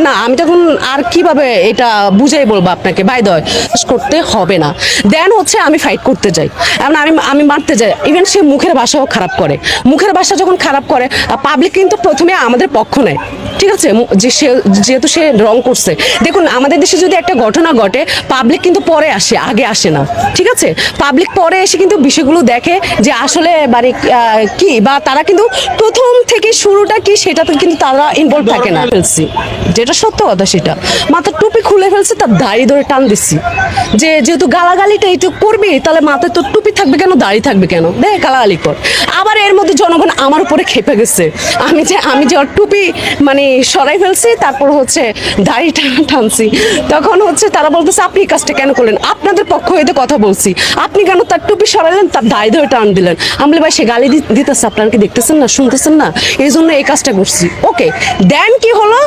না আমি তখন আর কিভাবে এটা বুঝাই বলবো আপনাকে বাই দয় করতে হবে না। দেন হচ্ছে আমি ফাইট করতে যাই, এখন আমি মারতে যাই, ইভেন সে মুখের ভাষাও খারাপ করে। মুখের ভাষা যখন খারাপ করে পাবলিক কিন্তু প্রথমে আমাদের পক্ষ নেয়, ঠিক আছে, যে সে যেহেতু সে রং করছে। দেখুন আমাদের দেশে যদি একটা ঘটনা ঘটে পাবলিক কিন্তু পরে আসে, আগে আসে না, ঠিক আছে। পাবলিক পরে এসে কিন্তু বিষয়গুলো দেখে যে আসলে মানে কি, বা তারা কিন্তু প্রথম থেকে শুরুটা কি সেটাতে কিন্তু তারা ইনভলভ থাকে না। ফেলছি যেটা সত্য কথা, সেটা মাথার টুপি খুলে ফেলছে, তার দাড়ি ধরে টান দিচ্ছি, যে যেহেতু গালাগালিটা একটু করবি তাহলে মাথায় তোর টুপি থাকবে কেন, দাড়ি থাকবে কেন, দেখ গালাগালি কর। আবার এর মধ্যে জনগণ আমার উপরে খেপে গেছে, আমি যে ওর টুপি মানে সরাই ফেলছি, তারপর হচ্ছে দাড়িটা টানছি। তখন হচ্ছে তারা বলতেছে আপনি এই কাজটা কেন করলেন, আপনাদের পক্ষ হইতে কথা বলছি, আপনি কেন তার টুপি সরাইলেন, তার দাড়ি ধরে টান দিলেন। আমি বলি ভাই সে গালি দিতেছে, আপনারা কি দেখতেছেন না, শুনতেছেন না, এই জন্য এই কাজটা করছি। ওকে, দেন কি হলো,